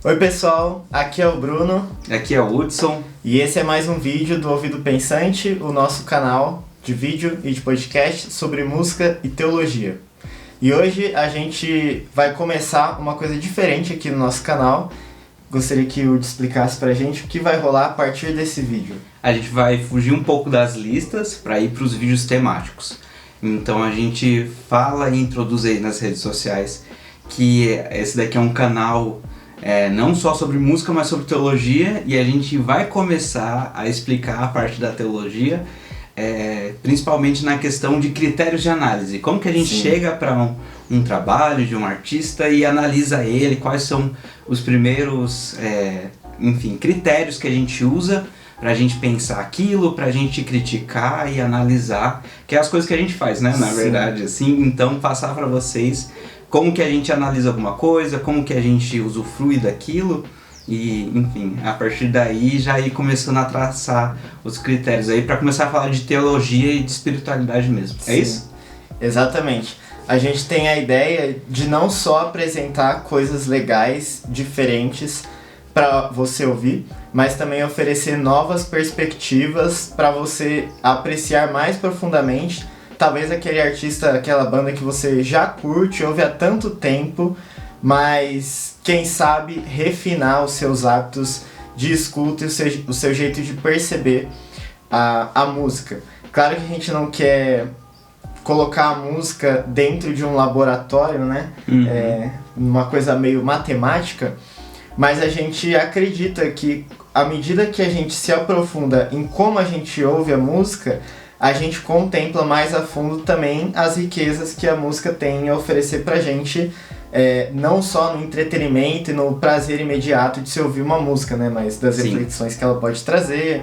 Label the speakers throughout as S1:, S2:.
S1: Oi pessoal, aqui é o Bruno
S2: Aqui é o Hudson.
S1: e esse é mais um vídeo do Ouvido Pensante, o nosso canal de vídeo e de podcast sobre música e teologia. E hoje a gente vai começar uma coisa diferente aqui no nosso canal. Gostaria que o Hudson explicasse pra gente o que vai rolar a partir desse vídeo.
S2: A gente vai fugir um pouco das listas para ir para os vídeos temáticos. Então a gente fala e introduz aí nas redes sociais que esse daqui é um canal não só sobre música, mas sobre teologia, e a gente vai começar a explicar a parte da teologia, principalmente na questão de critérios de análise. Como que a gente chega para um trabalho de um artista e analisa ele, quais são os primeiros critérios que a gente usa pra gente pensar aquilo, pra gente criticar e analisar, que é as coisas que a gente faz, né, na verdade, assim. Então, passar pra vocês como que a gente analisa alguma coisa, como que a gente usufrui daquilo e, enfim, a partir daí já ir começando a traçar os critérios aí pra começar a falar de teologia e de espiritualidade mesmo. É isso?
S1: Exatamente. A gente tem a ideia de não só apresentar coisas legais, diferentes para você ouvir, mas também oferecer novas perspectivas para você apreciar mais profundamente, talvez aquele artista, aquela banda que você já curte, ouve há tanto tempo, mas quem sabe refinar os seus hábitos de escuta e o seu jeito de perceber a música. Claro que a gente não quer colocar a música dentro de um laboratório, né? Uma coisa meio matemática, mas a gente acredita que à medida que a gente se aprofunda em como a gente ouve a música, a gente contempla mais a fundo também as riquezas que a música tem a oferecer pra gente, não só no entretenimento e no prazer imediato de se ouvir uma música, né? Mas das reflexões que ela pode trazer,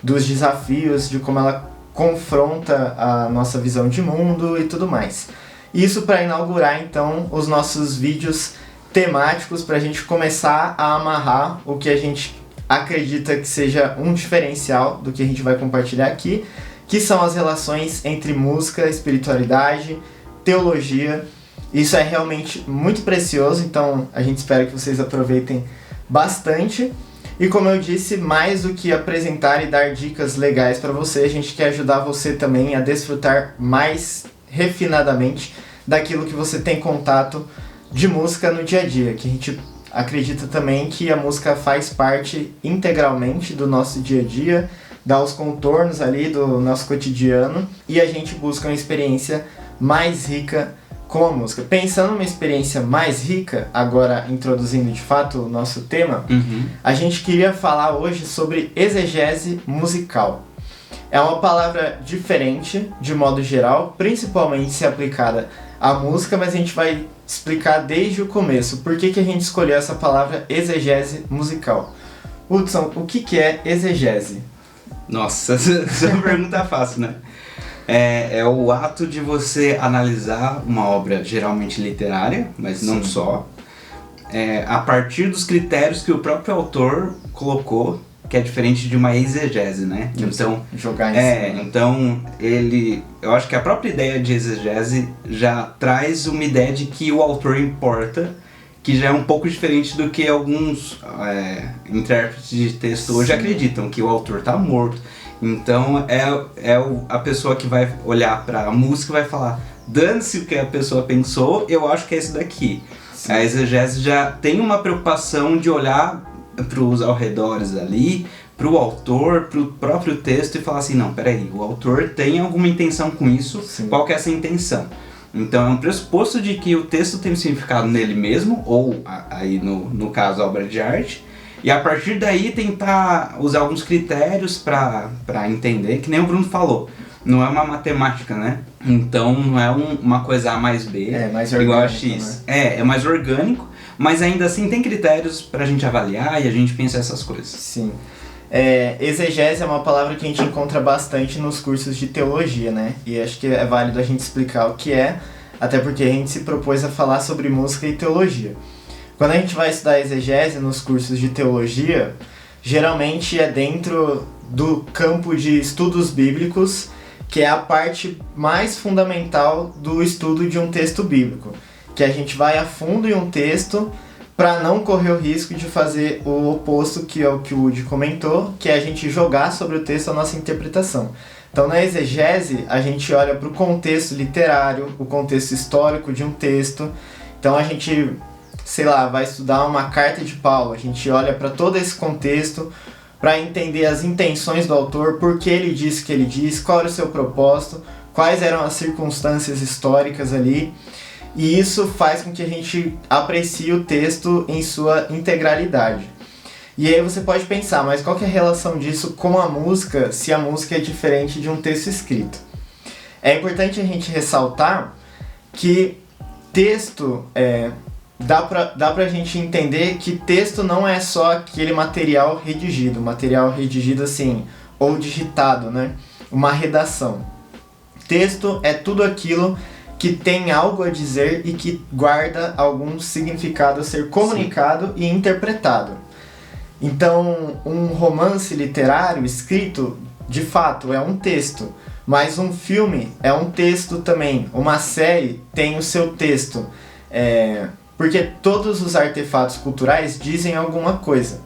S1: dos desafios, de como ela confronta a nossa visão de mundo e tudo mais. Isso para inaugurar então os nossos vídeos temáticos, para a gente começar a amarrar o que a gente acredita que seja um diferencial do que a gente vai compartilhar aqui, que são as relações entre música, espiritualidade, teologia. Isso é realmente muito precioso, então a gente espera que vocês aproveitem bastante. E como eu disse, mais do que apresentar e dar dicas legais para você, a gente quer ajudar você também a desfrutar mais refinadamente daquilo que você tem contato de música no dia a dia, que a gente acredita também que a música faz parte integralmente do nosso dia a dia, dá os contornos ali do nosso cotidiano, e a gente busca uma experiência mais rica com a música. Pensando numa experiência mais rica, agora introduzindo de fato o nosso tema, a gente queria falar hoje sobre exegese musical. É uma palavra diferente, de modo geral, principalmente se aplicada à música, mas a gente vai explicar desde o começo por que a gente escolheu essa palavra exegese musical. Hudson, o que é exegese?
S2: Nossa, essa é uma pergunta fácil, né? É o ato de você analisar uma obra geralmente literária, mas não só, a partir dos critérios que o próprio autor colocou, que é diferente de uma exegese, né? Então,
S1: jogar em cima.
S2: Então eu acho que a própria ideia de exegese já traz uma ideia de que o autor importa, que já é um pouco diferente do que alguns intérpretes de texto hoje acreditam, que o autor está morto. Então a pessoa que vai olhar para a música e vai falar, dane-se o que a pessoa pensou, eu acho que é esse daqui. Sim. A exegese já tem uma preocupação de olhar para os arredores ali, para o autor, para o próprio texto e falar assim, não, peraí, o autor tem alguma intenção com isso, qual que é essa intenção? Então é um pressuposto de que o texto tem um significado nele mesmo, ou aí no caso a obra de arte, e a partir daí tentar usar alguns critérios para entender, que nem o Bruno falou, não é uma matemática, né? Então não é uma coisa A mais B,
S1: mais
S2: igual a
S1: orgânico,
S2: X.
S1: Né?
S2: É mais orgânico, mas ainda assim tem critérios pra gente avaliar e a gente pensa essas coisas.
S1: Sim. Exegese é uma palavra que a gente encontra bastante nos cursos de teologia, né? E acho que é válido a gente explicar o que é, até porque a gente se propôs a falar sobre música e teologia. Quando a gente vai estudar exegese nos cursos de teologia, geralmente é dentro do campo de estudos bíblicos, que é a parte mais fundamental do estudo de um texto bíblico, que a gente vai a fundo em um texto para não correr o risco de fazer o oposto, que é o que o Woody comentou, que é a gente jogar sobre o texto a nossa interpretação. Então, na exegese, a gente olha para o contexto literário, o contexto histórico de um texto. Então, a gente, sei lá, vai estudar uma carta de Paulo, a gente olha para todo esse contexto para entender as intenções do autor, por que ele disse o que ele disse, qual era o seu propósito, quais eram as circunstâncias históricas ali. E isso faz com que a gente aprecie o texto em sua integralidade. E aí você pode pensar, mas qual que é a relação disso com a música, se a música é diferente de um texto escrito? É importante a gente ressaltar que texto, dá pra gente entender que texto não é só aquele material redigido assim, ou digitado, né? Uma redação. Texto é tudo aquilo que tem algo a dizer e que guarda algum significado a ser comunicado e interpretado. Então, um romance literário escrito, de fato, é um texto, mas um filme é um texto também. Uma série tem o seu texto, porque todos os artefatos culturais dizem alguma coisa.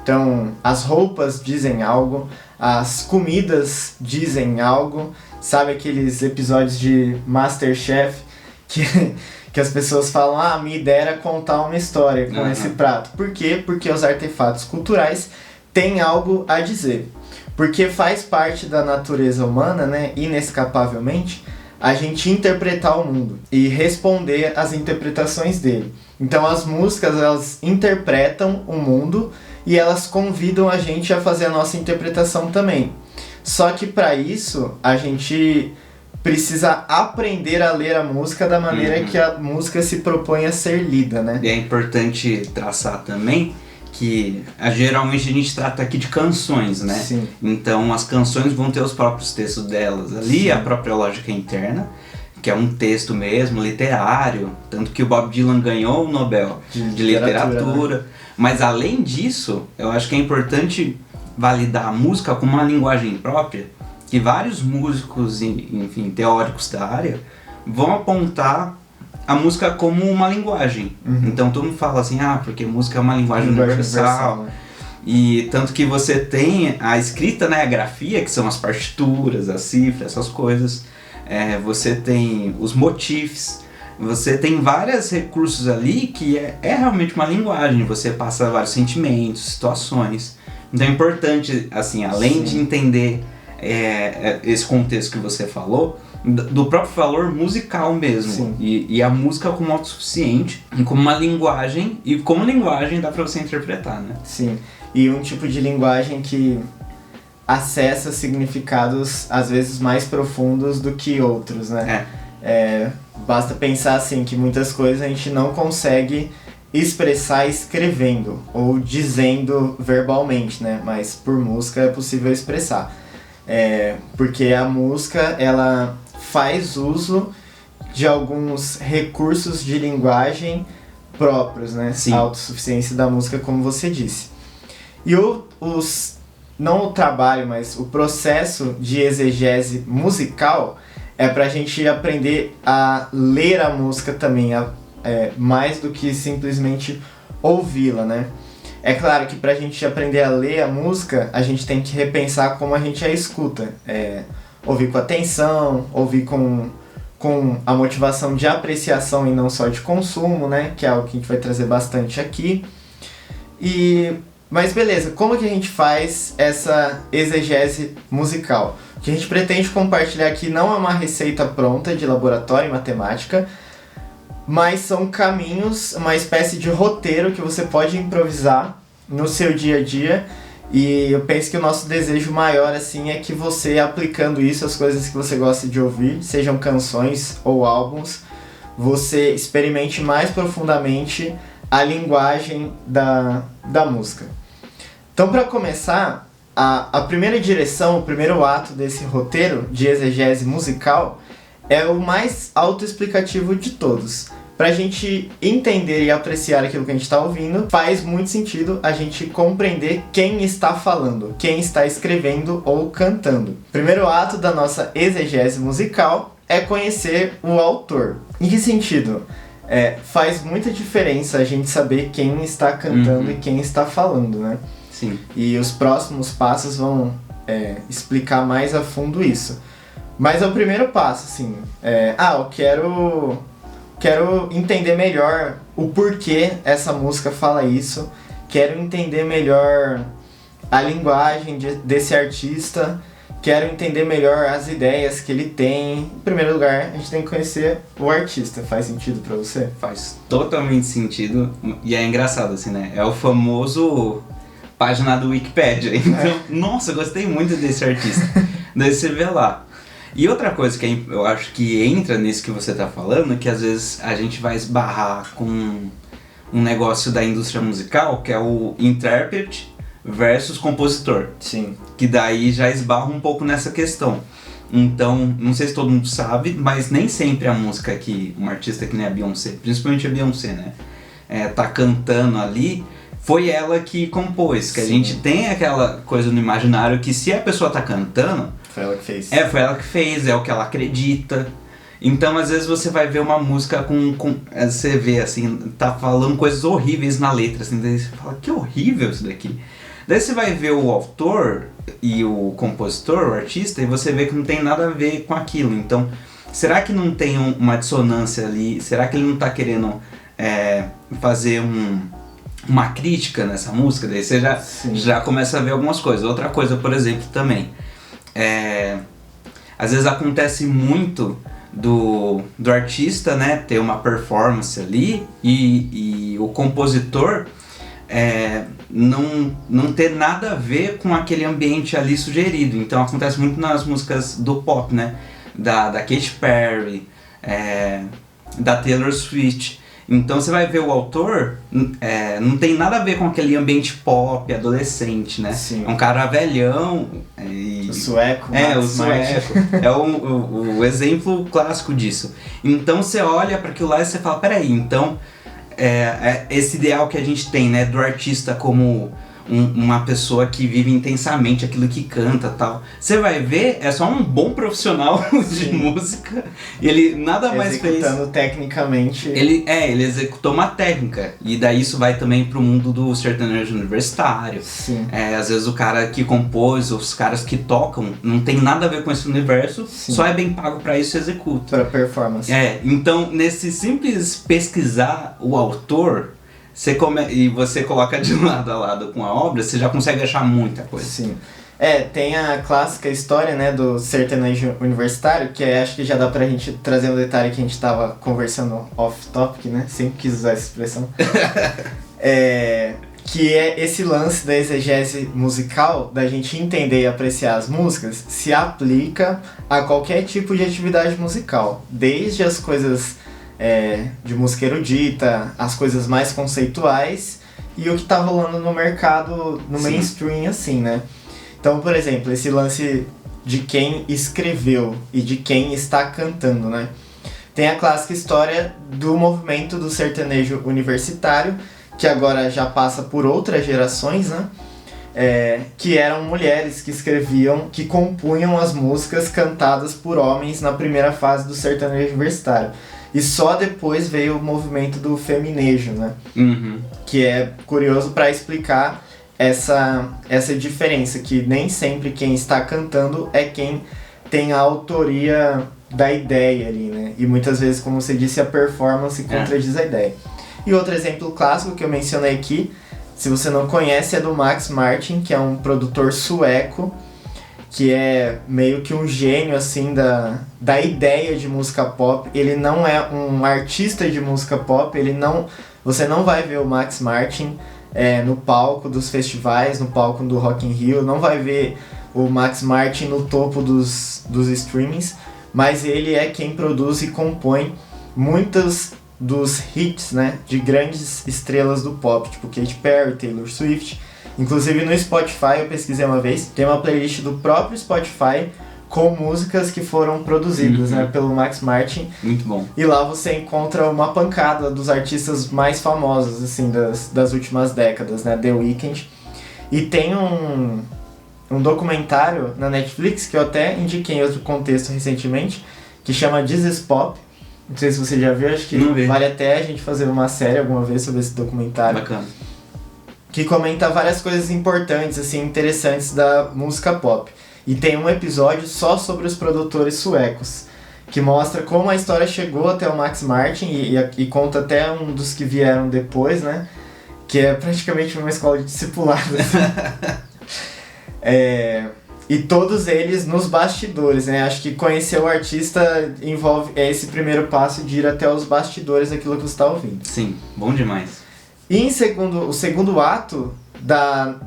S1: Então, as roupas dizem algo, as comidas dizem algo. Sabe aqueles episódios de MasterChef que as pessoas falam, minha ideia era contar uma história com esse prato. Por quê? Porque os artefatos culturais têm algo a dizer. Porque faz parte da natureza humana, né, inescapavelmente, a gente interpretar o mundo e responder às interpretações dele. Então as músicas, elas interpretam o mundo e elas convidam a gente a fazer a nossa interpretação também. Só que para isso, a gente precisa aprender a ler a música da maneira que a música se propõe a ser lida, né?
S2: E é importante traçar também que geralmente a gente trata aqui de canções, né?
S1: Sim.
S2: Então as canções vão ter os próprios textos delas ali, sim, a própria lógica interna, que é um texto mesmo, literário, tanto que o Bob Dylan ganhou o Nobel de literatura. Né? Mas além disso, eu acho que é importante validar a música como uma linguagem própria, que vários músicos, enfim, teóricos da área, vão apontar a música como uma linguagem. Então todo mundo fala assim, porque música é uma linguagem universal. Né? E tanto que você tem a escrita, né, a grafia, que são as partituras, a cifra, essas coisas. Você tem os motifs, você tem vários recursos ali que é realmente uma linguagem. Você passa vários sentimentos, situações. Então é importante, assim, além Sim. de entender esse contexto que você falou, do próprio valor musical mesmo. E a música como autossuficiente, como uma linguagem, e como linguagem dá pra você interpretar, né?
S1: Sim, e um tipo de linguagem que acessa significados às vezes mais profundos do que outros, né? Basta pensar assim, que muitas coisas a gente não consegue expressar escrevendo ou dizendo verbalmente, né? Mas por música é possível expressar. Porque a música, ela faz uso de alguns recursos de linguagem próprios, né? Sim. A autossuficiência da música, como você disse. E não o trabalho, mas o processo de exegese musical é pra gente aprender a ler a música também, mais do que simplesmente ouvi-la, né? É claro que pra gente aprender a ler a música, a gente tem que repensar como a gente a escuta. Ouvir com atenção, ouvir com a motivação de apreciação e não só de consumo, né? Que é algo que a gente vai trazer bastante aqui. Mas beleza, como que a gente faz essa exegese musical? O que a gente pretende compartilhar aqui não é uma receita pronta de laboratório em matemática, mas são caminhos, uma espécie de roteiro que você pode improvisar no seu dia a dia. E eu penso que o nosso desejo maior assim é que você, aplicando isso às coisas que você gosta de ouvir, sejam canções ou álbuns, você experimente mais profundamente a linguagem da música. Então, para começar, a primeira direção, o primeiro ato desse roteiro de exegese musical é o mais autoexplicativo de todos. Para a gente entender e apreciar aquilo que a gente está ouvindo, faz muito sentido a gente compreender quem está falando, quem está escrevendo ou cantando. O primeiro ato da nossa exegese musical é conhecer o autor. Em que sentido? faz muita diferença a gente saber quem está cantando e quem está falando, né?
S2: Sim.
S1: E os próximos passos vão explicar mais a fundo isso. Mas é o primeiro passo, assim. Eu quero entender melhor o porquê essa música fala isso. Quero entender melhor a linguagem desse artista. Quero entender melhor as ideias que ele tem. Em primeiro lugar, a gente tem que conhecer o artista. Faz sentido pra você?
S2: Faz totalmente sentido. E é engraçado, assim, né? É o famoso página do Wikipedia. Então, nossa, gostei muito desse artista. Daí você vê lá. E outra coisa que eu acho que entra nisso que você tá falando, que às vezes a gente vai esbarrar com um negócio da indústria musical, que é o intérprete versus compositor.
S1: Sim.
S2: Que daí já esbarra um pouco nessa questão. Então, não sei se todo mundo sabe, mas nem sempre a música que um artista que nem a Beyoncé, principalmente a Beyoncé, né, tá cantando ali, foi ela que compôs. Que a gente tem aquela coisa no imaginário que se a pessoa tá cantando...
S1: Foi ela que fez.
S2: Foi ela que fez, é o que ela acredita. Então, às vezes você vai ver uma música você vê, assim, tá falando coisas horríveis na letra, assim, daí você fala, que horrível isso daqui. Daí você vai ver o autor e o compositor, o artista, e você vê que não tem nada a ver com aquilo. Então, será que não tem uma dissonância ali? Será que ele não tá querendo fazer uma crítica nessa música? Daí você já começa a ver algumas coisas. Outra coisa, por exemplo, também, às vezes acontece muito do artista, né, ter uma performance ali e o compositor não ter nada a ver com aquele ambiente ali sugerido. Então acontece muito nas músicas do pop, né, da Katy Perry, da Taylor Swift. Então você vai ver o autor, não tem nada a ver com aquele ambiente pop, adolescente, né?
S1: Sim.
S2: É um cara velhão.
S1: O sueco.
S2: O sueco. É o exemplo clássico disso. Então você olha para aquilo lá e você fala, peraí, então esse ideal que a gente tem, né, do artista como uma pessoa que vive intensamente aquilo que canta e tal. Você vai ver, é só um bom profissional de música. E ele nada mais fez...
S1: Executando tecnicamente...
S2: Ele executou uma técnica. E daí isso vai também pro mundo do sertanejo universitário.
S1: Sim.
S2: Às vezes o cara que compôs, os caras que tocam, não tem nada a ver com esse universo. Sim. Só é bem pago pra isso e executa.
S1: Pra performance.
S2: Então nesse simples pesquisar o autor... E você coloca de lado a lado com a obra, você já consegue achar muita coisa.
S1: Sim. Tem a clássica história, né, do sertanejo universitário, que acho que já dá pra gente trazer um detalhe que a gente tava conversando off-topic, né? Sempre quis usar essa expressão. Que é esse lance da exegese musical, da gente entender e apreciar as músicas, se aplica a qualquer tipo de atividade musical. Desde as coisas... de música erudita, as coisas mais conceituais e o que tá rolando no mercado, no mainstream, assim, né? Então, por exemplo, esse lance de quem escreveu e de quem está cantando, né? Tem a clássica história do movimento do sertanejo universitário, que agora já passa por outras gerações, né? Que eram mulheres que escreviam, que compunham as músicas cantadas por homens na primeira fase do sertanejo universitário. E só depois veio o movimento do feminejo, né?
S2: Uhum.
S1: Que é curioso para explicar essa diferença, que nem sempre quem está cantando é quem tem a autoria da ideia ali, né? E muitas vezes, como você disse, a performance contradiz a ideia. E outro exemplo clássico que eu mencionei aqui, se você não conhece, é do Max Martin, que é um produtor sueco, que é meio que um gênio, assim, da ideia de música pop. Ele não é um artista de música pop, você não vai ver o Max Martin no palco dos festivais, no palco do Rock in Rio, não vai ver o Max Martin no topo dos streamings, mas ele é quem produz e compõe muitos dos hits, né, de grandes estrelas do pop, tipo Katy Perry, Taylor Swift. Inclusive no Spotify, eu pesquisei uma vez, tem uma playlist do próprio Spotify com músicas que foram produzidas, né, pelo Max Martin.
S2: Muito bom.
S1: E lá você encontra uma pancada dos artistas mais famosos, assim, das últimas décadas, né, The Weeknd. E tem um documentário na Netflix, que eu até indiquei em outro contexto recentemente, que chama This Is Pop, Não sei se você já viu, acho que vale até a gente fazer uma série alguma vez sobre esse documentário.
S2: Bacana.
S1: Que comenta várias coisas importantes, assim, interessantes da música pop. E tem um episódio só sobre os produtores suecos, que mostra como a história chegou até o Max Martin e conta até um dos que vieram depois, né? Que é praticamente uma escola de discipulado. E todos eles nos bastidores, né? Acho que conhecer o artista envolve esse primeiro passo de ir até os bastidores daquilo que você está ouvindo.
S2: Sim, bom demais.
S1: E o segundo ato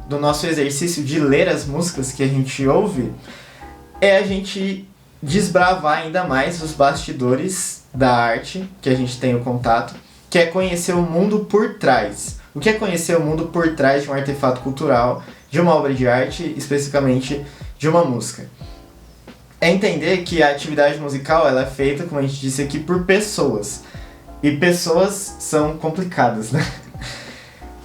S1: do nosso exercício de ler as músicas que a gente ouve é a gente desbravar ainda mais os bastidores da arte que a gente tem o contato, que é conhecer o mundo por trás. O que é conhecer o mundo por trás de um artefato cultural, de uma obra de arte, especificamente de uma música? É entender que a atividade musical ela é feita, como a gente disse aqui, por pessoas. E pessoas são complicadas, né?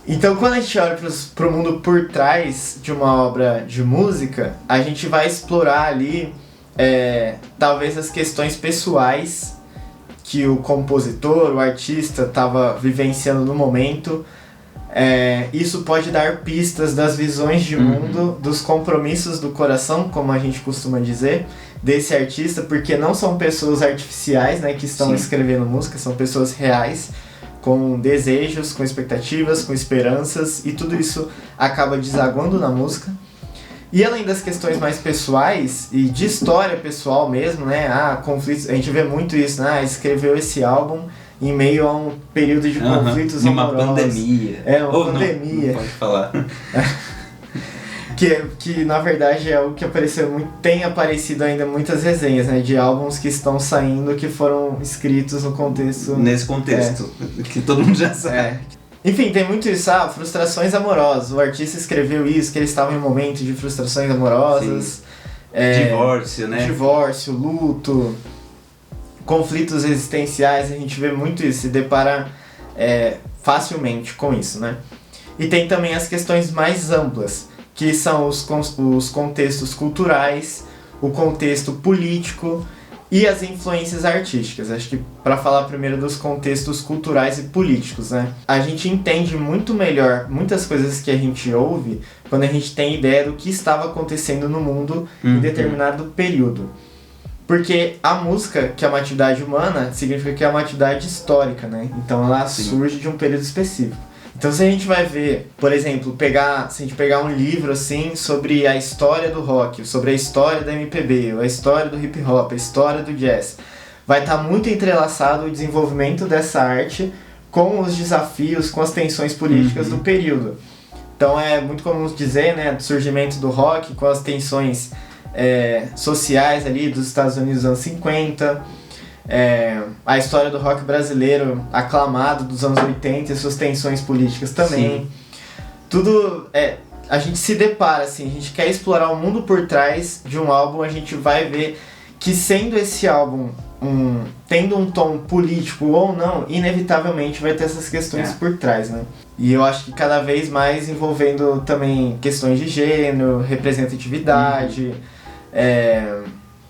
S1: Então, quando a gente olha para o mundo por trás de uma obra de música, a gente vai explorar ali, talvez, as questões pessoais que o compositor, o artista, estava vivenciando no momento. Isso pode dar pistas das visões de mundo, dos compromissos do coração, como a gente costuma dizer, desse artista, porque não são pessoas artificiais, né, que estão escrevendo música, são pessoas reais, com desejos, com expectativas, com esperanças, e tudo isso acaba desaguando na música. E além das questões mais pessoais e de história pessoal mesmo, né, conflitos, a gente vê muito isso, né, escreveu esse álbum em meio a um período de conflitos amorosos.
S2: Uma pandemia.
S1: Uma pandemia.
S2: Não pode falar.
S1: Que na verdade é o que apareceu muito, tem aparecido ainda muitas resenhas, né, de álbuns que estão saindo que foram escritos no contexto...
S2: Nesse contexto, que todo mundo já sabe.
S1: Enfim, tem muito isso, frustrações amorosas. O artista escreveu isso, que ele estava em um momento de frustrações amorosas.
S2: Divórcio, né?
S1: Divórcio, luto, conflitos existenciais, a gente vê muito isso, se depara facilmente com isso, né? E tem também as questões mais amplas, que são os contextos culturais, o contexto político e as influências artísticas. Acho que para falar primeiro dos contextos culturais e políticos, né? A gente entende muito melhor muitas coisas que a gente ouve quando a gente tem ideia do que estava acontecendo no mundo em determinado período. Porque a música, que é uma atividade humana, significa que é uma atividade histórica, né? Então ela surge de um período específico. Então se a gente vai ver, por exemplo, se a gente pegar um livro assim sobre a história do rock, sobre a história da MPB, a história do hip hop, a história do jazz, vai estar muito entrelaçado o desenvolvimento dessa arte com os desafios, com as tensões políticas do período. Então é muito comum dizer, né, do surgimento do rock com as tensões sociais ali dos Estados Unidos dos anos 50, a história do rock brasileiro aclamado dos anos 80 e suas tensões políticas também. Sim. Tudo a gente se depara, assim, a gente quer explorar o mundo por trás de um álbum, a gente vai ver que sendo esse álbum tendo um tom político ou não, inevitavelmente vai ter essas questões por trás, né? E eu acho que cada vez mais envolvendo também questões de gênero, representatividade,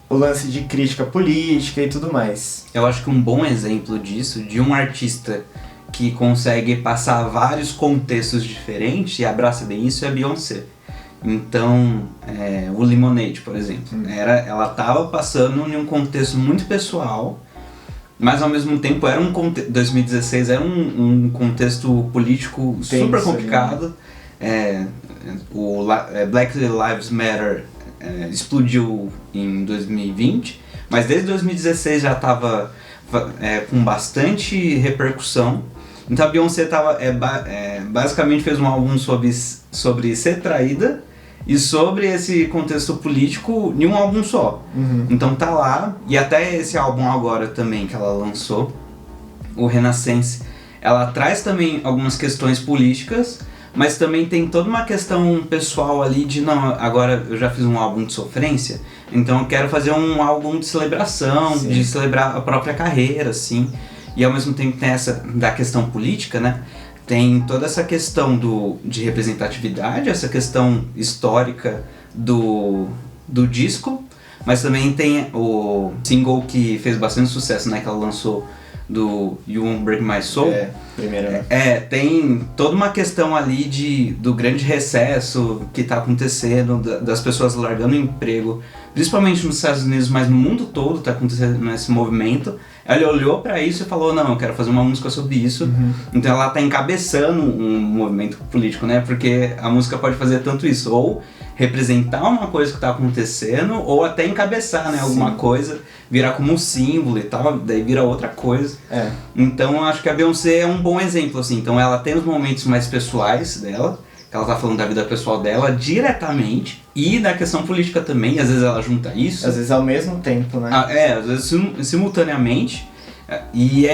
S1: o lance de crítica política e tudo mais.
S2: Eu acho que um bom exemplo disso, de um artista que consegue passar vários contextos diferentes e abraça bem isso, é a Beyoncé. Então, o Lemonade, por exemplo, ela estava passando em um contexto muito pessoal, mas ao mesmo tempo era 2016 era um contexto político super complicado. O Black Lives Matter explodiu em 2020, mas desde 2016 já estava com bastante repercussão. Então a Beyoncé basicamente fez um álbum sobre ser traída e sobre esse contexto político em um álbum só. Então tá lá, e até esse álbum agora também que ela lançou, o Renaissance, ela traz também algumas questões políticas, mas também tem toda uma questão pessoal ali de, não, agora eu já fiz um álbum de sofrência, então eu quero fazer um álbum de celebração, sim, de celebrar a própria carreira, assim. E ao mesmo tempo tem essa da questão política, né? Tem toda essa questão de representatividade, essa questão histórica do disco, Mas também tem o single que fez bastante sucesso, né? Que ela lançou do You Won't Break My Soul.
S1: Primeiro, né?
S2: Tem toda uma questão ali do grande recesso que tá acontecendo, das pessoas largando o emprego, principalmente nos Estados Unidos, mas no mundo todo tá acontecendo esse movimento. Ela olhou pra isso e falou, não, eu quero fazer uma música sobre isso. Então ela tá encabeçando um movimento político, né? Porque a música pode fazer tanto isso, ou representar uma coisa que tá acontecendo, ou até encabeçar, né? Alguma coisa, virar como um símbolo e tal, daí vira outra coisa. Então eu acho que a Beyoncé é um bom exemplo, assim. Então ela tem os momentos mais pessoais dela, que ela tá falando da vida pessoal dela diretamente, e da questão política também, e às vezes ela junta isso.
S1: Às vezes ao mesmo tempo, né?
S2: Às vezes simultaneamente.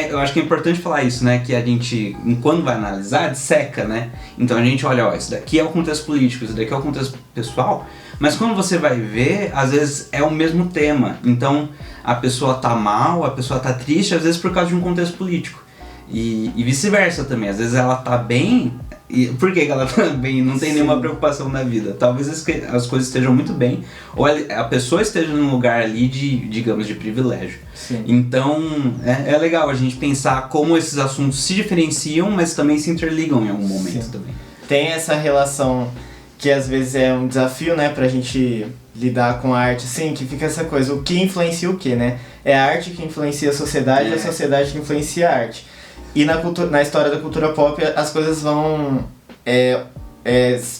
S2: Eu acho que é importante falar isso, né? Que a gente, quando vai analisar, disseca, né? Então a gente olha, ó, isso daqui é o contexto político, isso daqui é o contexto pessoal, mas quando você vai ver, às vezes é o mesmo tema. Então a pessoa tá mal, a pessoa tá triste, às vezes por causa de um contexto político. E vice-versa também, às vezes ela tá bem. E por que ela tá bem? Não tem nenhuma preocupação na vida. Talvez as coisas estejam muito bem, ou a pessoa esteja num lugar ali digamos, de privilégio. Então é legal a gente pensar como esses assuntos se diferenciam, mas também se interligam em algum momento também.
S1: Tem essa relação que às vezes é um desafio, né, pra gente lidar com a arte, assim, que fica essa coisa, o que influencia o que, né? É a arte que influencia a sociedade e a sociedade que influencia a arte. E na história da cultura pop as coisas vão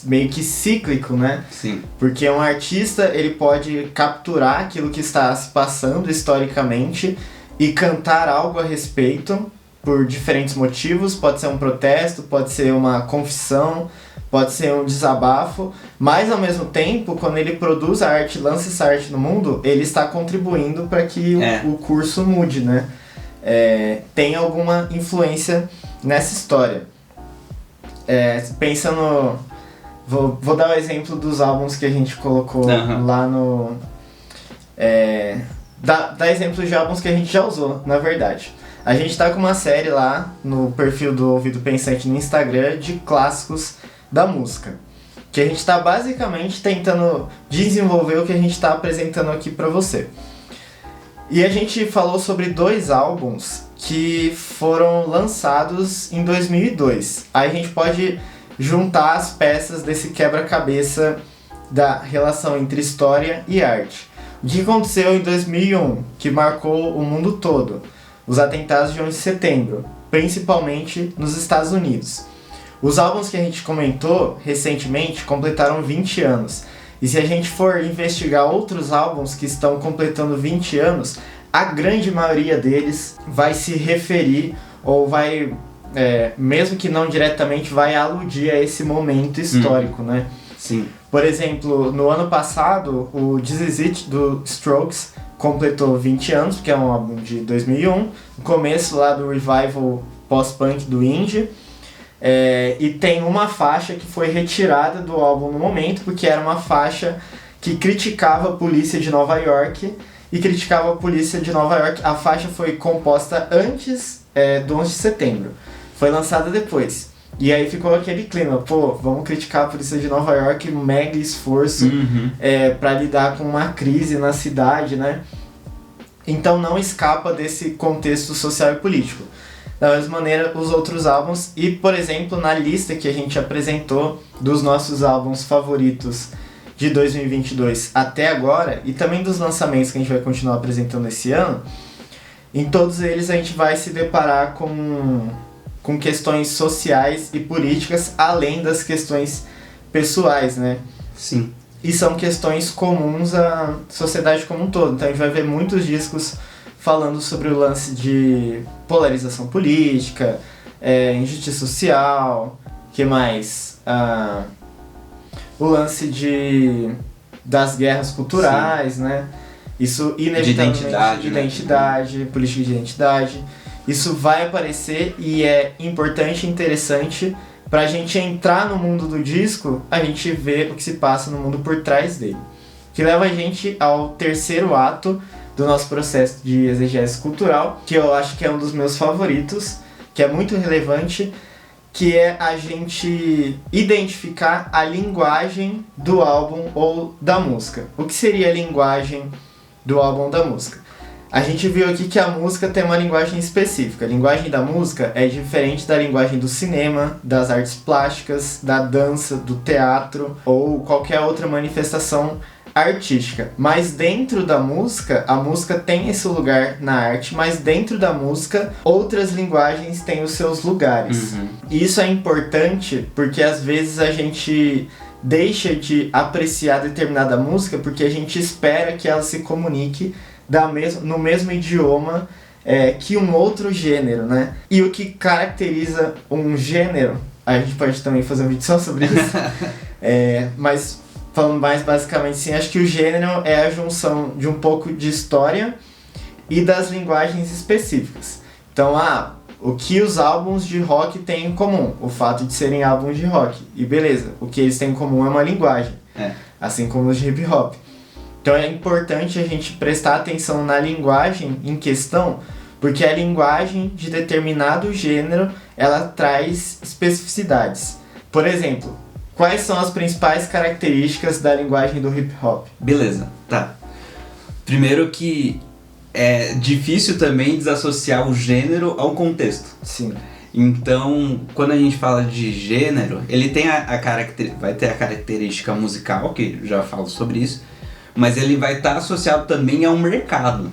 S1: meio que cíclico, né?
S2: Sim.
S1: Porque um artista, ele pode capturar aquilo que está se passando historicamente e cantar algo a respeito por diferentes motivos. Pode ser um protesto, pode ser uma confissão, pode ser um desabafo, mas ao mesmo tempo, quando ele produz a arte, lança essa arte no mundo, ele está contribuindo para que o curso mude, né? Tem alguma influência nessa história. Pensa no... Vou dar o exemplo dos álbuns que a gente colocou lá no... Dá exemplo de álbuns que a gente já usou, na verdade. A gente tá com uma série lá no perfil do Ouvido Pensante no Instagram de clássicos da música. Que a gente tá basicamente tentando desenvolver o que a gente tá apresentando aqui pra você. E a gente falou sobre 2 álbuns que foram lançados em 2002. Aí a gente pode juntar as peças desse quebra-cabeça da relação entre história e arte. O que aconteceu em 2001, que marcou o mundo todo? Os atentados de 11 de setembro, principalmente nos Estados Unidos. Os álbuns que a gente comentou recentemente completaram 20 anos. E se a gente for investigar outros álbuns que estão completando 20 anos, a grande maioria deles vai se referir ou vai, mesmo que não diretamente, vai aludir a esse momento histórico, né?
S2: Sim.
S1: Por exemplo, no ano passado, o This Is It do Strokes completou 20 anos, porque é um álbum de 2001, o começo lá do revival pós-punk do indie. E tem uma faixa que foi retirada do álbum no momento, porque era uma faixa que criticava a polícia de Nova York e criticava a polícia de Nova York. A faixa foi composta antes do 11 de setembro, foi lançada depois. E aí ficou aquele clima, vamos criticar a polícia de Nova York, um mega esforço para lidar com uma crise na cidade, né? Então não escapa desse contexto social e político. Da mesma maneira, os outros álbuns, e por exemplo, na lista que a gente apresentou dos nossos álbuns favoritos de 2022 até agora, e também dos lançamentos que a gente vai continuar apresentando esse ano, em todos eles a gente vai se deparar com questões sociais e políticas, além das questões pessoais, né?
S2: Sim.
S1: E são questões comuns à sociedade como um todo. Então a gente vai ver muitos discos falando sobre o lance de polarização política, injustiça social, que mais? O lance das guerras culturais, né? Isso inevitavelmente...
S2: De identidade,
S1: né? Política de identidade. Isso vai aparecer e é importante e interessante pra gente entrar no mundo do disco, a gente ver o que se passa no mundo por trás dele. Que leva a gente ao terceiro ato do nosso processo de exegese cultural, que eu acho que é um dos meus favoritos, que é muito relevante, que é a gente identificar a linguagem do álbum ou da música. O que seria a linguagem do álbum da música. A gente viu aqui que a música tem uma linguagem específica. A linguagem da música é diferente da linguagem do cinema, das artes plásticas, da dança, do teatro ou qualquer outra manifestação artística. Mas dentro da música, a música tem esse lugar na arte, mas dentro da música, outras linguagens têm os seus lugares. E isso é importante porque às vezes a gente deixa de apreciar determinada música porque a gente espera que ela se comunique no mesmo idioma que um outro gênero, né? E o que caracteriza um gênero, a gente pode também fazer um vídeo só sobre isso, mas falando mais basicamente assim, acho que o gênero é a junção de um pouco de história e das linguagens específicas. Então, o que os álbuns de rock têm em comum? O fato de serem álbuns de rock. E beleza, o que eles têm em comum é uma linguagem, assim como os de hip hop. Então é importante a gente prestar atenção na linguagem em questão, porque a linguagem de determinado gênero, ela traz especificidades. Por exemplo, quais são as principais características da linguagem do hip hop?
S2: Beleza, tá. Primeiro que é difícil também desassociar o gênero ao contexto.
S1: Sim.
S2: Então, quando a gente fala de gênero, ele tem vai ter a característica musical, que já falo sobre isso, mas ele vai estar associado também a um mercado.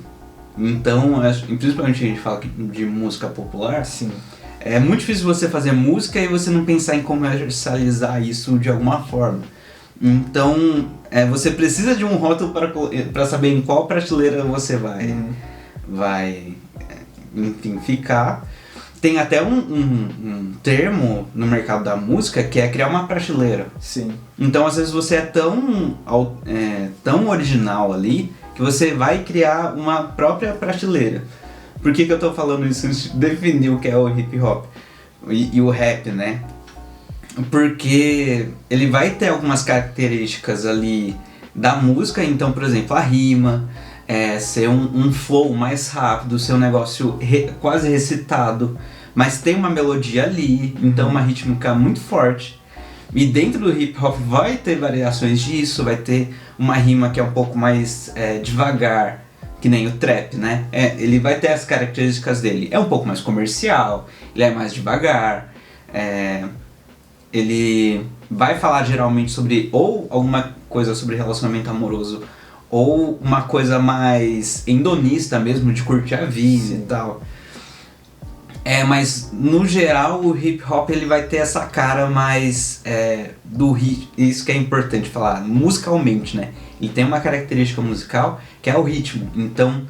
S2: Então, principalmente a gente fala de música popular,
S1: sim,
S2: é muito difícil você fazer música e você não pensar em comercializar isso de alguma forma. Então, você precisa de um rótulo para saber em qual prateleira você vai enfim, ficar. Tem até um termo no mercado da música que é criar uma prateleira.
S1: Sim.
S2: Então, às vezes você é tão original ali que você vai criar uma própria prateleira. Por que eu tô falando isso antes de definir o que é o hip hop e o rap, né? Porque ele vai ter algumas características ali da música. Então, por exemplo, a rima, ser um flow mais rápido, ser um negócio quase recitado, mas tem uma melodia ali, então uma rítmica muito forte. E dentro do hip hop vai ter variações disso, vai ter uma rima que é um pouco mais devagar, que nem o trap, né? Ele vai ter as características dele. É um pouco mais comercial, ele é mais devagar, ele vai falar geralmente sobre ou alguma coisa sobre relacionamento amoroso, ou uma coisa mais hedonista mesmo, de curtir a vida. Sim. E tal. Mas no geral o hip hop ele vai ter essa cara mais do ritmo. Isso que é importante falar, musicalmente, né? Ele tem uma característica musical que é o ritmo. Então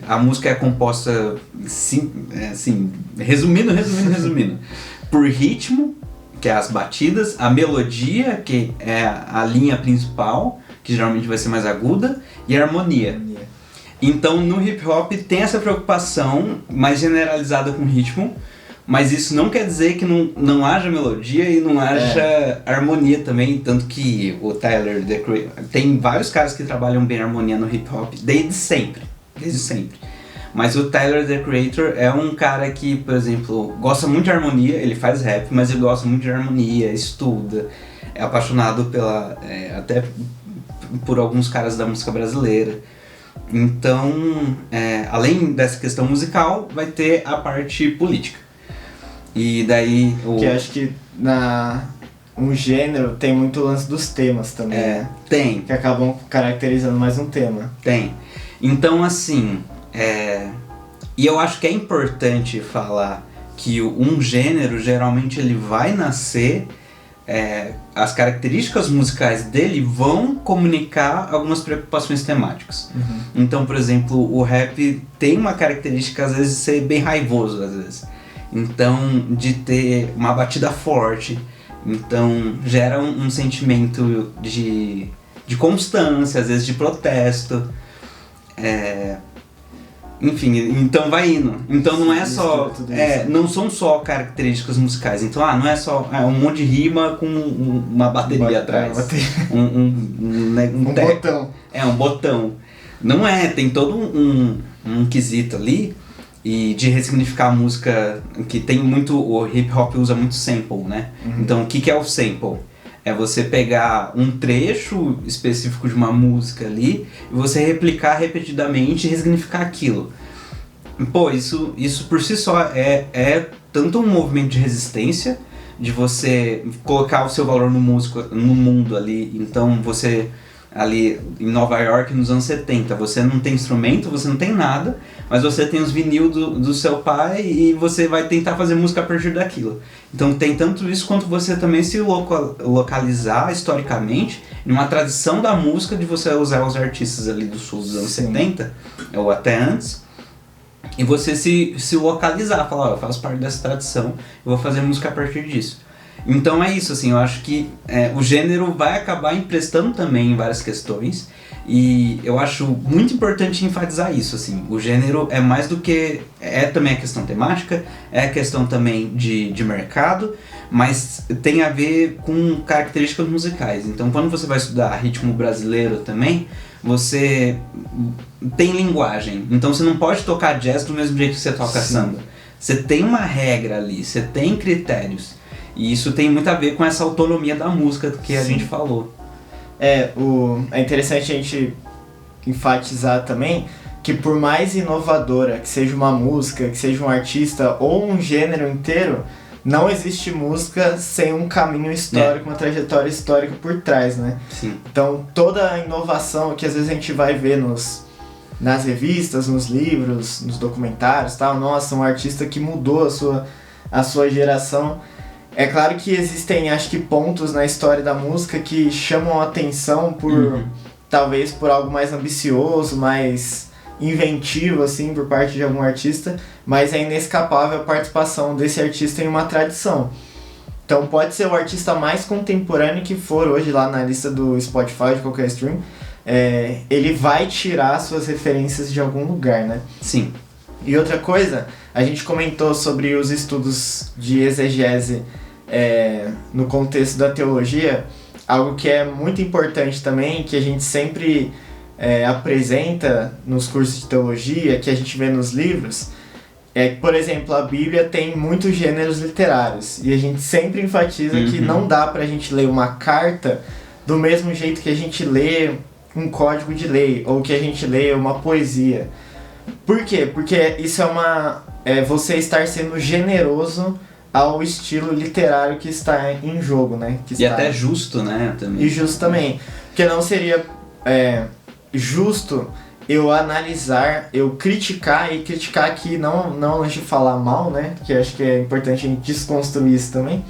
S2: a música é composta, assim, resumindo, por ritmo, que é as batidas, a melodia, que é a linha principal, que geralmente vai ser mais aguda, e a harmonia. Então no hip hop tem essa preocupação mais generalizada com ritmo, mas isso não quer dizer que não haja melodia e não haja harmonia também, tanto que o Tyler, The Creator, tem vários caras que trabalham bem a harmonia no hip hop desde sempre. Mas o Tyler, The Creator, é um cara que, por exemplo, gosta muito de harmonia, ele faz rap, mas ele gosta muito de harmonia, estuda, é apaixonado até por alguns caras da música brasileira. Então, além dessa questão musical, vai ter a parte política. E daí...
S1: Que acho que um gênero tem muito lance dos temas também, né?
S2: Tem.
S1: Que acabam caracterizando mais um tema.
S2: Tem. Então, assim... E eu acho que é importante falar que um gênero, geralmente, ele vai nascer... as características musicais dele vão comunicar algumas preocupações temáticas.
S1: Uhum.
S2: Então, por exemplo, o rap tem uma característica, às vezes, de ser bem raivoso, às vezes. Então, de ter uma batida forte. Então, gera um sentimento de constância, às vezes de protesto. Enfim, então vai indo. Então não é só... não são só características musicais. Então, não é só um monte de rima com uma bateria atrás. Um
S1: botão.
S2: Um botão. Não é, tem todo um quesito ali e de ressignificar a música, que tem muito... O hip hop usa muito sample, né? Uhum. Então, o que é o sample? É você pegar um trecho específico de uma música ali e você replicar repetidamente e ressignificar aquilo. Pô, isso por si só é tanto um movimento de resistência, de você colocar o seu valor no mundo ali. Então você, ali em Nova York nos anos 70, você não tem instrumento, você não tem nada, mas você tem os vinil do seu pai e você vai tentar fazer música a partir daquilo. Então tem tanto isso quanto você também se localizar historicamente numa tradição da música, de você usar os artistas ali do sul dos anos 70, ou até antes, e você se localizar, falar, eu faço parte dessa tradição, eu vou fazer música a partir disso. Então é isso, assim, eu acho que o gênero vai acabar emprestando também em várias questões, e eu acho muito importante enfatizar isso, assim, o gênero é mais do que, também a questão temática, é a questão também de mercado, mas tem a ver com características musicais. Então quando você vai estudar ritmo brasileiro também, você tem linguagem, então você não pode tocar jazz do mesmo jeito que você toca samba. Você tem uma regra ali, você tem critérios. E isso tem muito a ver com essa autonomia da música que a gente falou.
S1: É interessante a gente enfatizar também que por mais inovadora que seja uma música, que seja um artista ou um gênero inteiro, não existe música sem um caminho histórico, uma trajetória histórica por trás, né?
S2: Sim.
S1: Então toda a inovação que às vezes a gente vai ver nas revistas, nos livros, nos documentários, tal, nossa, um artista que mudou a sua geração. É claro que existem, acho que, pontos na história da música que chamam a atenção talvez por algo mais ambicioso, mais inventivo, assim, por parte de algum artista, mas é inescapável a participação desse artista em uma tradição. Então pode ser o artista mais contemporâneo que for hoje lá na lista do Spotify, de qualquer stream, ele vai tirar suas referências de algum lugar, né?
S2: Sim.
S1: E outra coisa, a gente comentou sobre os estudos de exegese no contexto da teologia, algo que é muito importante também, que a gente sempre apresenta nos cursos de teologia, que a gente vê nos livros, é que, por exemplo, a Bíblia tem muitos gêneros literários, e a gente sempre enfatiza que não dá pra gente ler uma carta do mesmo jeito que a gente lê um código de lei, ou que a gente lê uma poesia. Por quê? Porque isso é você estar sendo generoso ao estilo literário que está em jogo, né?
S2: Até justo, né? Também.
S1: E justo também. Porque não seria justo eu analisar, eu criticar, e criticar aqui não antes de falar mal, né? Que acho que é importante a gente desconstruir isso também.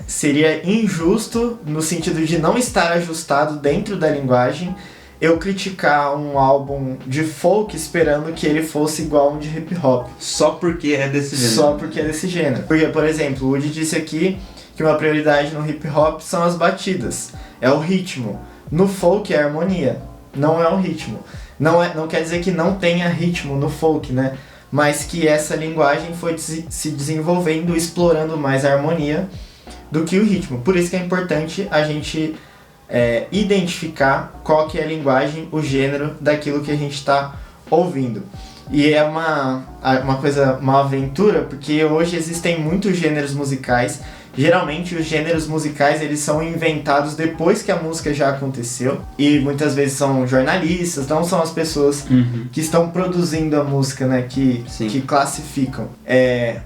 S1: Seria injusto no sentido de não estar ajustado dentro da linguagem eu criticar um álbum de folk esperando que ele fosse igual um de hip hop.
S2: Só porque é desse gênero.
S1: Só porque é desse gênero. Porque, por exemplo, o Woody disse aqui que uma prioridade no hip hop são as batidas. É o ritmo. No folk é a harmonia. Não é o ritmo. Não quer dizer que não tenha ritmo no folk, né? Mas que essa linguagem foi se desenvolvendo, explorando mais a harmonia do que o ritmo. Por isso que é importante a gente identificar qual que é a linguagem, o gênero daquilo que a gente está ouvindo. E é uma aventura, porque hoje existem muitos gêneros musicais. Geralmente os gêneros musicais eles são inventados depois que a música já aconteceu, e muitas vezes são jornalistas, não são as pessoas que estão produzindo a música, né, que classificam.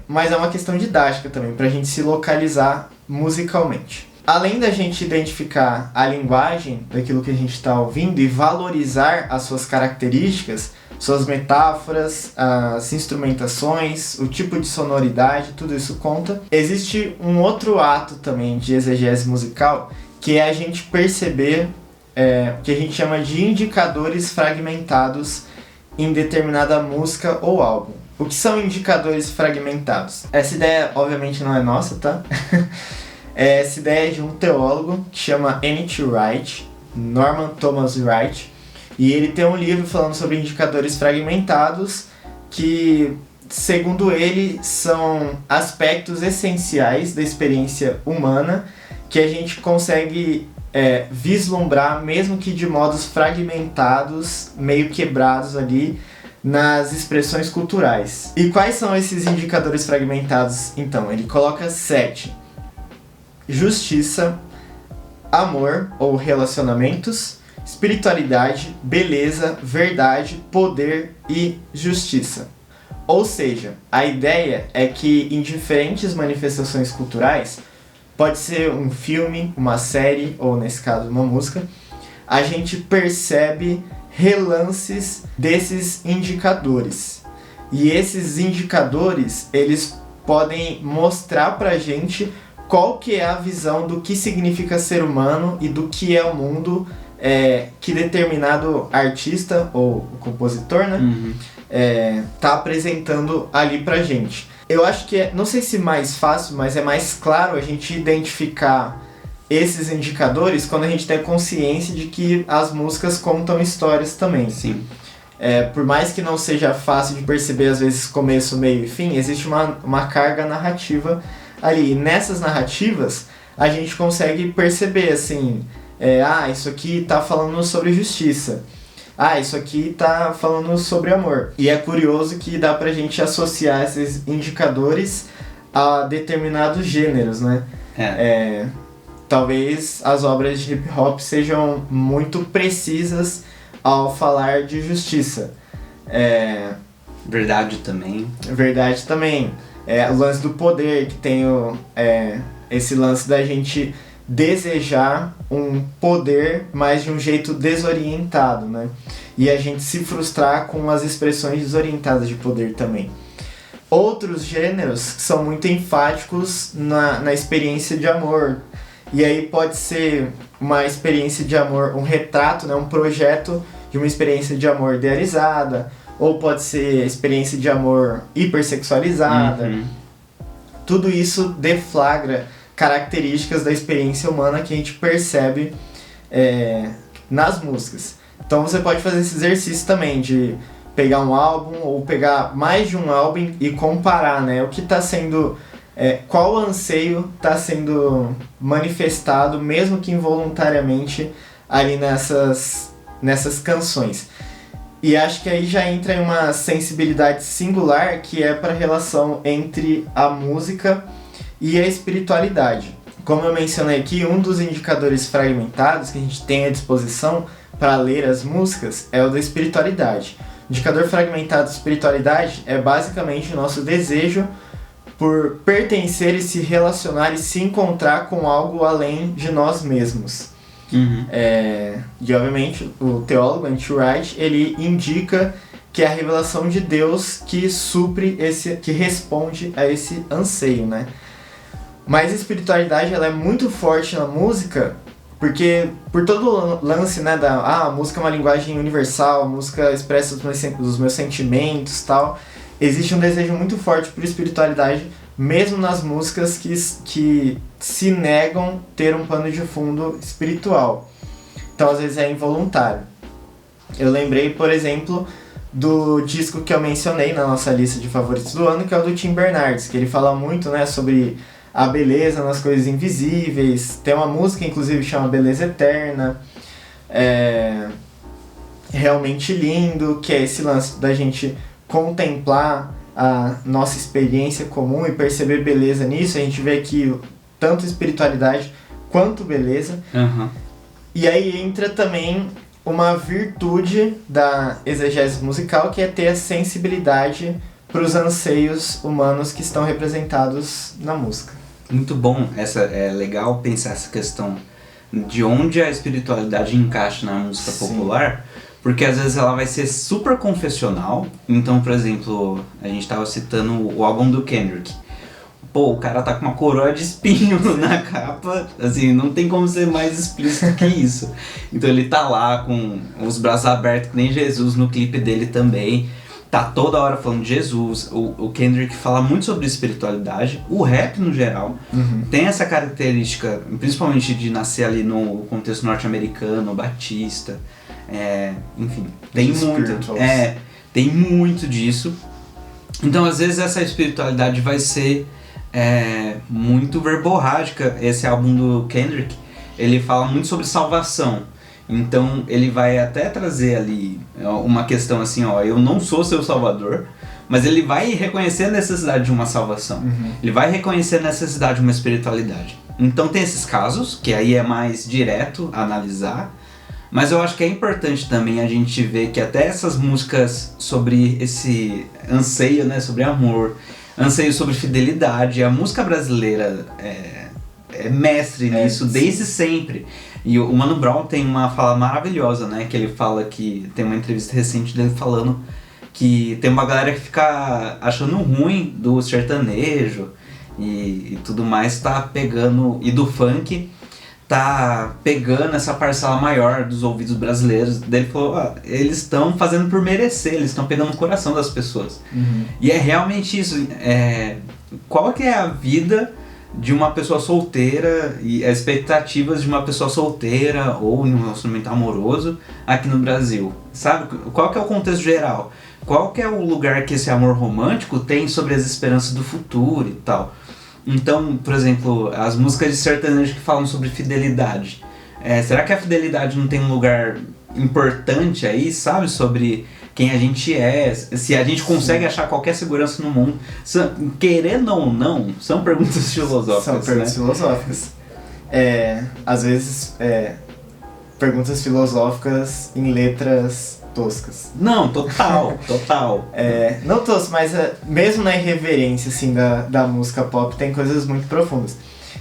S1: Mas é uma questão didática também, pra gente se localizar musicalmente. Além da gente identificar a linguagem daquilo que a gente está ouvindo e valorizar as suas características, suas metáforas, as instrumentações, o tipo de sonoridade, tudo isso conta. Existe um outro ato também de exegese musical, que é a gente perceber o que a gente chama de indicadores fragmentados em determinada música ou álbum. O que são indicadores fragmentados? Essa ideia, obviamente, não é nossa, tá? Essa ideia é de um teólogo que chama N.T. Wright, Norman Thomas Wright, e ele tem um livro falando sobre indicadores fragmentados que, segundo ele, são aspectos essenciais da experiência humana que a gente consegue vislumbrar, mesmo que de modos fragmentados, meio quebrados ali, nas expressões culturais. E quais são esses indicadores fragmentados, então? Ele coloca 7. justiça, amor ou relacionamentos, espiritualidade, beleza, verdade, poder e justiça. Ou seja, a ideia é que em diferentes manifestações culturais, pode ser um filme, uma série ou nesse caso uma música, a gente percebe relances desses indicadores. E esses indicadores, eles podem mostrar pra gente qual que é a visão do que significa ser humano e do que é o mundo que determinado artista ou compositor, né, tá apresentando ali pra gente. Eu acho que não sei se mais fácil, mas é mais claro a gente identificar esses indicadores quando a gente tem consciência de que as músicas contam histórias também.
S2: Sim.
S1: Por mais que não seja fácil de perceber, às vezes, começo, meio e fim, existe uma carga narrativa ali. E nessas narrativas, a gente consegue perceber, assim, isso aqui tá falando sobre justiça. Isso aqui tá falando sobre amor. E é curioso que dá pra gente associar esses indicadores a determinados gêneros, né? Talvez as obras de hip hop sejam muito precisas ao falar de justiça.
S2: Verdade também.
S1: Verdade também. O lance do poder, que tem esse lance da gente desejar um poder, mas de um jeito desorientado, né? E a gente se frustrar com as expressões desorientadas de poder também. Outros gêneros são muito enfáticos na experiência de amor. E aí pode ser uma experiência de amor, um retrato, né, um projeto de uma experiência de amor idealizada, ou pode ser experiência de amor hipersexualizada. Tudo isso deflagra características da experiência humana que a gente percebe nas músicas. Então você pode fazer esse exercício também de pegar um álbum ou pegar mais de um álbum e comparar, né, o que está sendo... qual anseio está sendo manifestado, mesmo que involuntariamente, ali nessas canções. E acho que aí já entra em uma sensibilidade singular que é para a relação entre a música e a espiritualidade. Como eu mencionei aqui, um dos indicadores fragmentados que a gente tem à disposição para ler as músicas é o da espiritualidade. O indicador fragmentado da espiritualidade é basicamente o nosso desejo por pertencer e se relacionar e se encontrar com algo além de nós mesmos. E obviamente o teólogo N.T. Wright, ele indica que é a revelação de Deus que supre que responde a esse anseio, né? Mas a espiritualidade, ela é muito forte na música, porque por todo o lance, né, a música é uma linguagem universal, a música expressa os meus sentimentos e tal. Existe um desejo muito forte por espiritualidade, mesmo nas músicas que se negam ter um pano de fundo espiritual. Então, às vezes, é involuntário. Eu lembrei, por exemplo, do disco que eu mencionei na nossa lista de favoritos do ano, que é o do Tim Bernardes, que ele fala muito, né, sobre a beleza nas coisas invisíveis. Tem uma música, inclusive, que chama Beleza Eterna. Realmente lindo, que é esse lance da gente contemplar a nossa experiência comum e perceber beleza nisso. A gente vê aqui tanto espiritualidade quanto beleza. E aí entra também uma virtude da exegese musical, que é ter a sensibilidade para os anseios humanos que estão representados na música.
S2: Muito bom, é legal pensar essa questão de onde a espiritualidade encaixa na música popular, porque às vezes ela vai ser super confessional. Então, por exemplo, a gente estava citando o álbum do Kendrick. Pô, o cara tá com uma coroa de espinho na capa, assim, não tem como ser mais explícito que isso. Então ele tá lá com os braços abertos, que nem Jesus no clipe dele também. Tá toda hora falando de Jesus. O Kendrick fala muito sobre espiritualidade. O rap, no geral, tem essa característica, principalmente de nascer ali no contexto norte-americano, batista. Enfim, tem muito disso. Então, às vezes, essa espiritualidade vai ser muito verborrágica. Esse álbum do Kendrick, ele fala muito sobre salvação. Então ele vai até trazer ali uma questão assim, eu não sou seu salvador, mas ele vai reconhecer a necessidade de uma salvação. Ele vai reconhecer a necessidade de uma espiritualidade. Então tem esses casos, que aí é mais direto analisar, mas eu acho que é importante também a gente ver que até essas músicas sobre esse anseio, né, sobre amor, anseio sobre fidelidade, a música brasileira é mestre nisso desde sempre. E o Mano Brown tem uma fala maravilhosa, né, que ele fala que, tem uma entrevista recente dele falando que tem uma galera que fica achando ruim do sertanejo e tudo mais, tá pegando, e do funk, tá pegando essa parcela maior dos ouvidos brasileiros. Daí ele falou, eles estão fazendo por merecer, eles estão pegando o coração das pessoas. E é realmente isso, qual que é a vida de uma pessoa solteira e as expectativas de uma pessoa solteira ou em um relacionamento amoroso aqui no Brasil, sabe? Qual que é o contexto geral? Qual que é o lugar que esse amor romântico tem sobre as esperanças do futuro e tal? Então, por exemplo, as músicas de sertanejo que falam sobre fidelidade, será que a fidelidade não tem um lugar importante aí, sabe? Sobre quem a gente é, se a gente consegue achar qualquer segurança no mundo. Querendo ou não, são perguntas filosóficas.
S1: São perguntas filosóficas. Às vezes, perguntas filosóficas em letras toscas.
S2: Não, total.
S1: Não toscas, mas mesmo na irreverência assim, da música pop tem coisas muito profundas.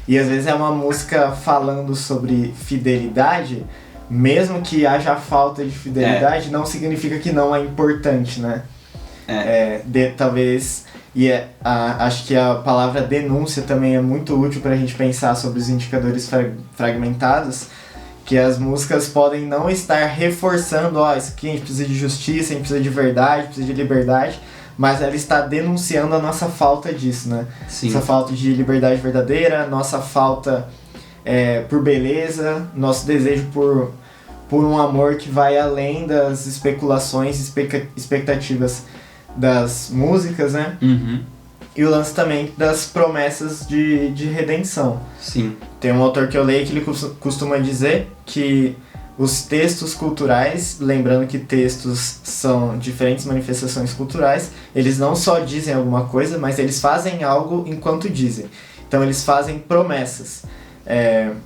S1: E às vezes é uma música falando sobre fidelidade, mesmo que haja falta de fidelidade, não significa que não é importante, né? Talvez, acho que a palavra denúncia também é muito útil para a gente pensar sobre os indicadores fragmentados, que as músicas podem não estar reforçando, isso aqui a gente precisa de justiça, a gente precisa de verdade, precisa de liberdade, mas ela está denunciando a nossa falta disso, né?
S2: Sim.
S1: Nossa falta de liberdade verdadeira, nossa falta por beleza, nosso desejo por um amor que vai além das especulações, expectativas das músicas, né? E o lance também das promessas de redenção.
S2: Sim.
S1: Tem um autor que eu leio que ele costuma dizer que os textos culturais, lembrando que textos são diferentes manifestações culturais, eles não só dizem alguma coisa, mas eles fazem algo enquanto dizem. Então eles fazem promessas.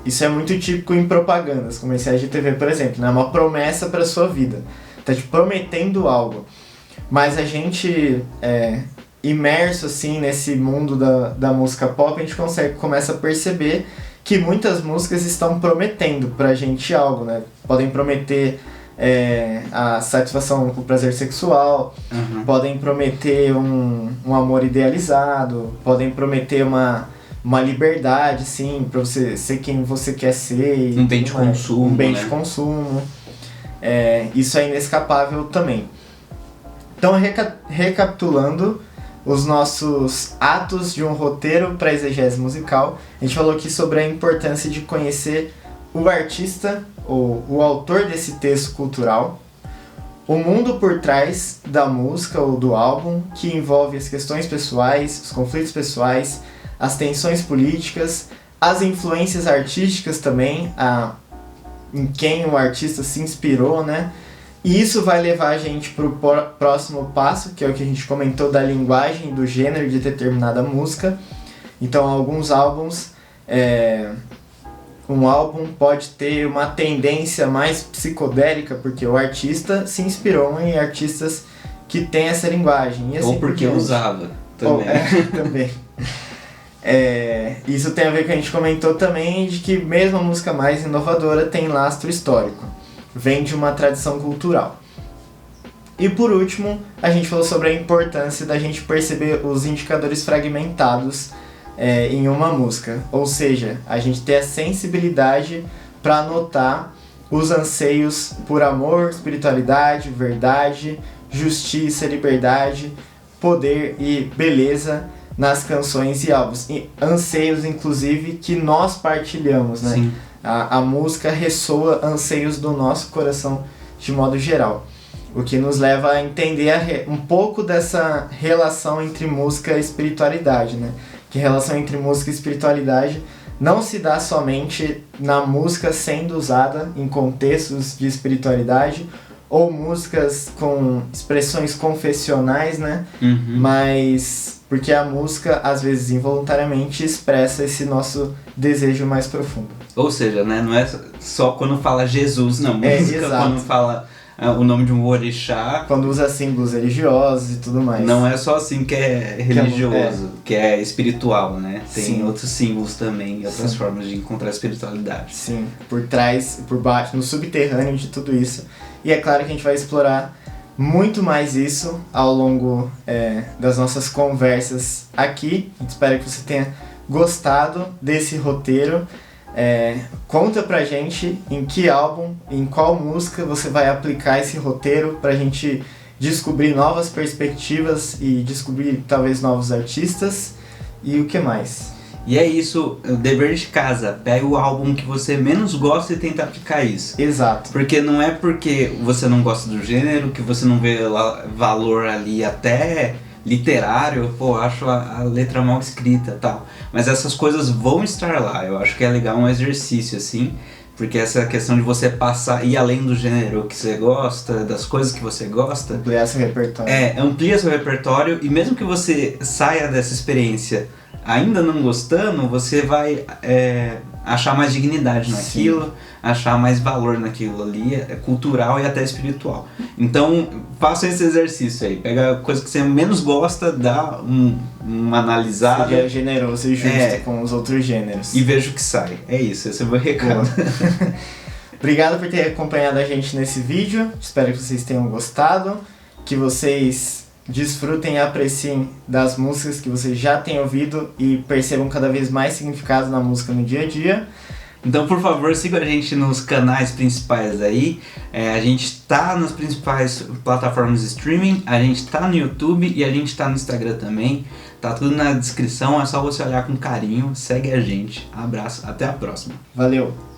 S1: Isso é muito típico em propagandas, comerciais de TV, por exemplo, né? Uma promessa para a sua vida. Tá te prometendo algo. Mas a gente, imerso assim, nesse mundo da música pop, a gente começa a perceber que muitas músicas estão prometendo pra gente algo, né? Podem prometer a satisfação, o prazer sexual, podem prometer um amor idealizado, podem prometer uma liberdade, sim, pra você ser quem você quer ser.
S2: Um bem de consumo,
S1: um bem de consumo. Isso é inescapável também. Então, recapitulando os nossos atos de um roteiro para exegese musical, a gente falou aqui sobre a importância de conhecer o artista, ou o autor desse texto cultural, o mundo por trás da música ou do álbum, que envolve as questões pessoais, os conflitos pessoais, as tensões políticas, as influências artísticas também, em quem o artista se inspirou, né? E isso vai levar a gente para o próximo passo, que é o que a gente comentou da linguagem, do gênero de determinada música. Então, alguns álbuns, um álbum pode ter uma tendência mais psicodélica, porque o artista se inspirou em artistas que têm essa linguagem. E assim
S2: ou porque usava também.
S1: Também. Isso tem a ver com o que a gente comentou também, de que mesmo a música mais inovadora tem lastro histórico. Vem de uma tradição cultural. E por último, a gente falou sobre a importância da gente perceber os indicadores fragmentados em uma música. Ou seja, a gente ter a sensibilidade para notar os anseios por amor, espiritualidade, verdade, justiça, liberdade, poder e beleza nas canções e álbuns. E anseios, inclusive, que nós partilhamos, né?
S2: Sim.
S1: A música ressoa anseios do nosso coração de modo geral. O que nos leva a entender um pouco dessa relação entre música e espiritualidade, né? Que a relação entre música e espiritualidade não se dá somente na música sendo usada em contextos de espiritualidade ou músicas com expressões confessionais, né? Mas porque a música, às vezes involuntariamente, expressa esse nosso desejo mais profundo.
S2: Ou seja, né, não é só quando fala Jesus na música, quando fala o nome de um orixá.
S1: Quando usa símbolos religiosos e tudo mais.
S2: Não é só assim que é religioso, que é espiritual, né? Tem outros símbolos também, outras formas de encontrar espiritualidade.
S1: Sim, por trás, por baixo, no subterrâneo de tudo isso. E é claro que a gente vai explorar muito mais isso ao longo das nossas conversas aqui. A gente espera que você tenha gostado desse roteiro. Conta pra gente em que álbum, em qual música você vai aplicar esse roteiro pra gente descobrir novas perspectivas e descobrir talvez novos artistas e o que mais.
S2: E é isso, o dever de casa, pega o álbum que você menos gosta e tenta aplicar isso.
S1: Exato.
S2: Porque não é porque você não gosta do gênero, que você não vê valor ali até literário, acho a letra mal escrita e tal. Mas essas coisas vão estar lá, eu acho que é legal um exercício assim, porque essa questão de você passar, ir além do gênero que você gosta, das coisas que você gosta.
S1: Ampliar seu repertório.
S2: Amplia seu repertório e mesmo que você saia dessa experiência ainda não gostando, você vai achar mais dignidade naquilo, achar mais valor naquilo ali, cultural e até espiritual. Então, faça esse exercício aí. Pega a coisa que você menos gosta, dá uma analisada.
S1: Seja generoso e justo com os outros gêneros.
S2: E veja o que sai. É isso, esse é o meu recado.
S1: Obrigado por ter acompanhado a gente nesse vídeo. Espero que vocês tenham gostado, que vocês desfrutem e apreciem das músicas que vocês já têm ouvido e percebam cada vez mais significado na música no dia a dia.
S2: Então, por favor, siga a gente nos canais principais aí. A gente tá nas principais plataformas de streaming, a gente tá no YouTube e a gente tá no Instagram também. Tá tudo na descrição, é só você olhar com carinho. Segue a gente. Abraço, até a próxima.
S1: Valeu!